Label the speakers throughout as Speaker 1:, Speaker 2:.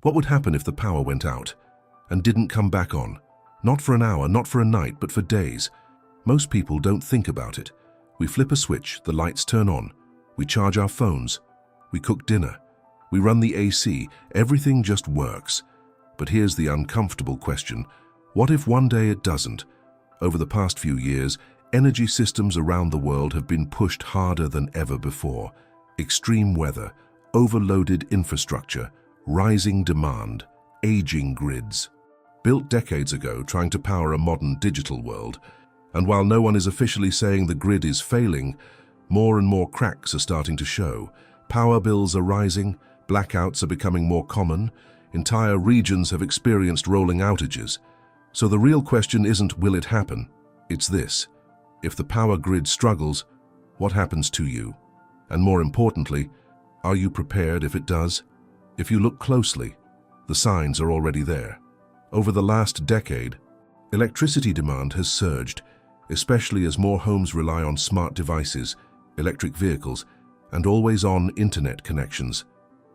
Speaker 1: What would happen if the power went out and didn't come back on? Not for an hour, not for a night, but for days. Most people don't think about it. We flip a switch, the lights turn on. We charge our phones. We cook dinner. We run the AC. Everything just works. But here's the uncomfortable question. What if one day it doesn't? Over the past few years, energy systems around the world have been pushed harder than ever before. Extreme weather, overloaded infrastructure, rising demand, aging grids. Built decades ago trying to power a modern digital world, and while no one is officially saying the grid is failing, more and more cracks are starting to show. Power bills are rising, blackouts are becoming more common, entire regions have experienced rolling outages. So the real question isn't will it happen, it's this. If the power grid struggles, what happens to you? And more importantly, are you prepared if it does? If you look closely, the signs are already there. Over the last decade, electricity demand has surged, especially as more homes rely on smart devices, electric vehicles, and always-on internet connections.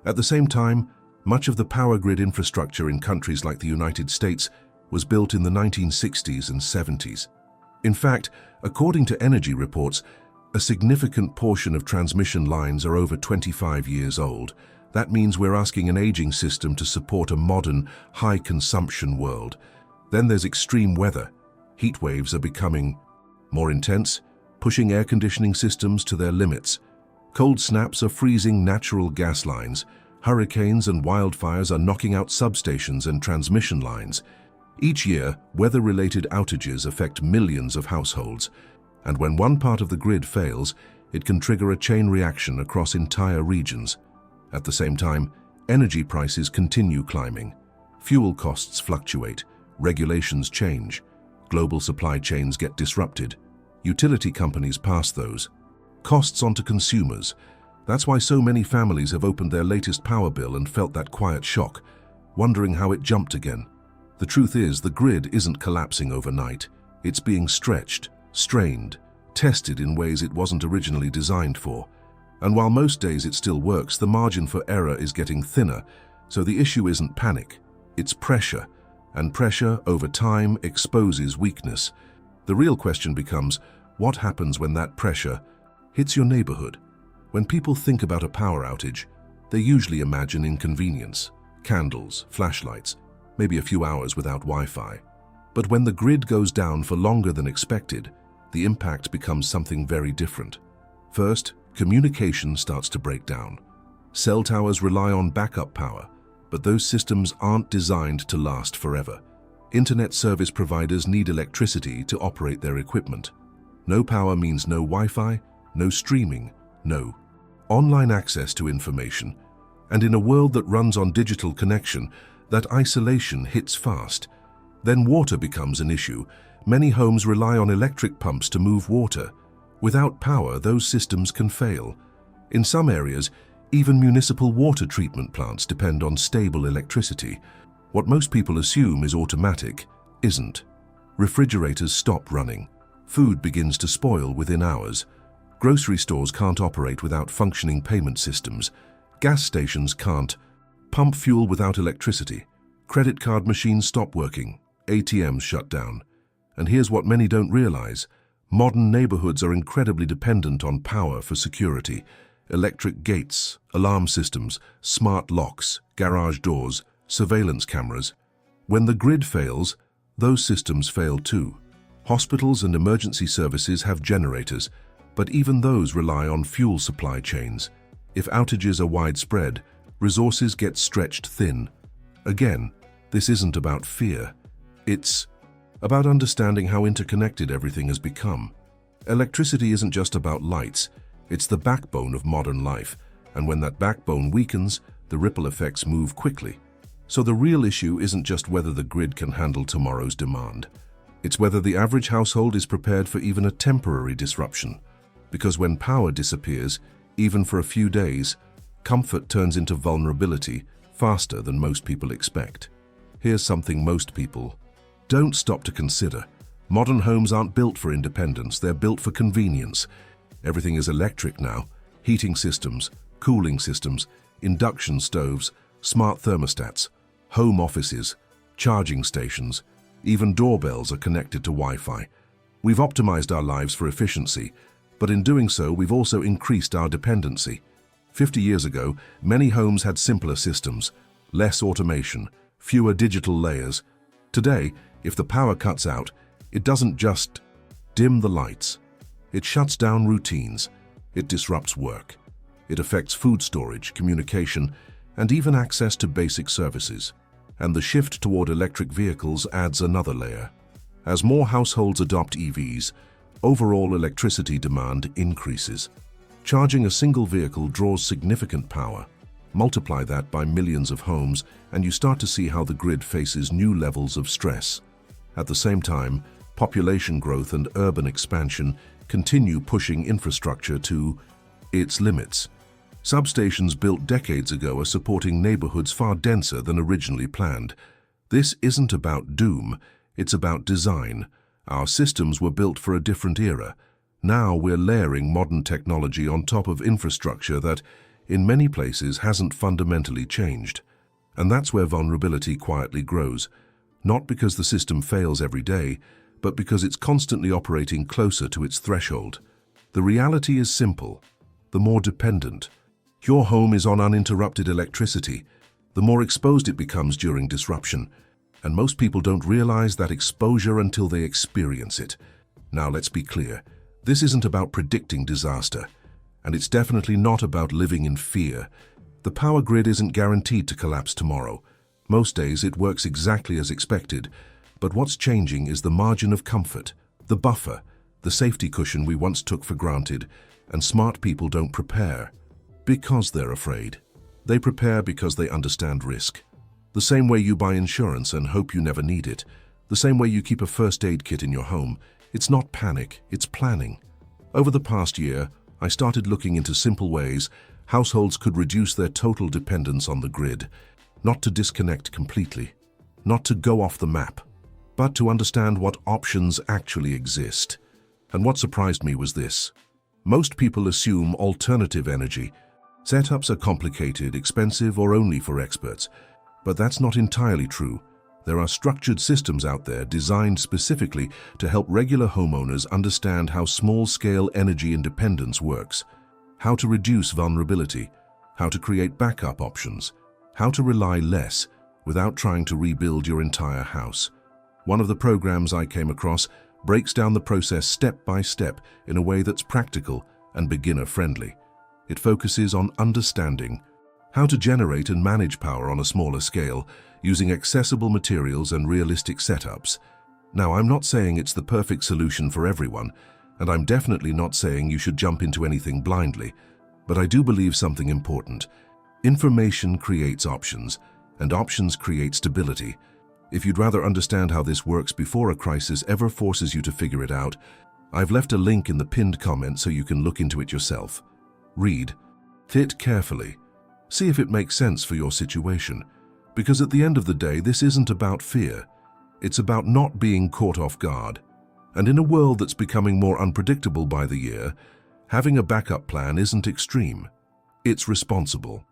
Speaker 1: At the same time, much of the power grid infrastructure in countries like the United States was built in the 1960s and 70s. In fact, according to energy reports, a significant portion of transmission lines are over 25 years old. That means we're asking an aging system to support a modern, high-consumption world. Then there's extreme weather. Heat waves are becoming more intense, pushing air conditioning systems to their limits. Cold snaps are freezing natural gas lines. Hurricanes and wildfires are knocking out substations and transmission lines. Each year, weather-related outages affect millions of households, and when one part of the grid fails, it can trigger a chain reaction across entire regions. At the same time, energy prices continue climbing. Fuel costs fluctuate, regulations change, global supply chains get disrupted. Utility companies pass those costs on to consumers. That's why so many families have opened their latest power bill and felt that quiet shock, wondering how it jumped again. The truth is, the grid isn't collapsing overnight. It's being stretched, strained, tested in ways it wasn't originally designed for. And while most days it still works, the margin for error is getting thinner, so the issue isn't panic, it's pressure. And pressure, over time, exposes weakness. The real question becomes, what happens when that pressure hits your neighborhood? When people think about a power outage, they usually imagine inconvenience, candles, flashlights, maybe a few hours without Wi-Fi. But when the grid goes down for longer than expected, the impact becomes something very different. First, communication starts to break down. Cell towers rely on backup power, but those systems aren't designed to last forever. Internet service providers need electricity to operate their equipment. No power means no Wi-Fi, no streaming, no online access to information. And in a world that runs on digital connection, that isolation hits fast. Then water becomes an issue. Many homes rely on electric pumps to move water. Without power, those systems can fail. In some areas, even municipal water treatment plants depend on stable electricity. What most people assume is automatic isn't. Refrigerators stop running. Food begins to spoil within hours. Grocery stores can't operate without functioning payment systems. Gas stations can't pump fuel without electricity. Credit card machines stop working. ATMs shut down. And here's what many don't realize. Modern neighborhoods are incredibly dependent on power for security. Electric gates, alarm systems, smart locks, garage doors, surveillance cameras. When the grid fails, those systems fail too. Hospitals and emergency services have generators, but even those rely on fuel supply chains. If outages are widespread, resources get stretched thin. Again, this isn't about fear. It's about understanding how interconnected everything has become. Electricity isn't just about lights, it's the backbone of modern life, and when that backbone weakens, the ripple effects move quickly. So the real issue isn't just whether the grid can handle tomorrow's demand. It's whether the average household is prepared for even a temporary disruption. Because when power disappears, even for a few days, comfort turns into vulnerability faster than most people expect. Here's something most people don't stop to consider. Modern homes aren't built for independence, they're built for convenience. Everything is electric now. Heating systems, cooling systems, induction stoves, smart thermostats. home offices, charging stations, even doorbells are connected to Wi-Fi. We've optimized our lives for efficiency, but in doing so, we've also increased our dependency. 50 years ago, many homes had simpler systems, less automation, fewer digital layers. Today, if the power cuts out, it doesn't just dim the lights. It shuts down routines. It disrupts work. It affects food storage, communication, and even access to basic services. And the shift toward electric vehicles adds another layer. As more households adopt EVs, overall electricity demand increases. Charging a single vehicle draws significant power. Multiply that by millions of homes, and you start to see how the grid faces new levels of stress. At the same time, population growth and urban expansion continue pushing infrastructure to its limits. Substations built decades ago are supporting neighborhoods far denser than originally planned. This isn't about doom, it's about design. Our systems were built for a different era. Now we're layering modern technology on top of infrastructure that, in many places, hasn't fundamentally changed. And that's where vulnerability quietly grows, not because the system fails every day, but because it's constantly operating closer to its threshold. The reality is simple. The more dependent your home is on uninterrupted electricity, the more exposed it becomes during disruption. And most people don't realize that exposure until they experience it. Now let's be clear, this isn't about predicting disaster, and it's definitely not about living in fear. The power grid isn't guaranteed to collapse tomorrow. Most days it works exactly as expected, but what's changing is the margin of comfort, the buffer, the safety cushion we once took for granted, and smart people don't prepare because they're afraid. They prepare because they understand risk. The same way you buy insurance and hope you never need it, the same way you keep a first aid kit in your home. It's not panic, it's planning. Over the past year, I started looking into simple ways households could reduce their total dependence on the grid, not to disconnect completely, not to go off the map, but to understand what options actually exist. And what surprised me was this. Most people assume alternative energy. Setups are complicated, expensive, or only for experts. But that's not entirely true. There are structured systems out there designed specifically to help regular homeowners understand how small-scale energy independence works, how to reduce vulnerability, how to create backup options, how to rely less without trying to rebuild your entire house. One of the programs I came across breaks down the process step by step in a way that's practical and beginner-friendly. It focuses on understanding how to generate and manage power on a smaller scale using accessible materials and realistic setups. Now, I'm not saying it's the perfect solution for everyone, and I'm definitely not saying you should jump into anything blindly, but I do believe something important. Information creates options, and options create stability. If you'd rather understand how this works before a crisis ever forces you to figure it out, I've left a link in the pinned comment so you can look into it yourself. Read it carefully. See if it makes sense for your situation. Because at the end of the day, this isn't about fear. It's about not being caught off guard. And in a world that's becoming more unpredictable by the year, having a backup plan isn't extreme. It's responsible.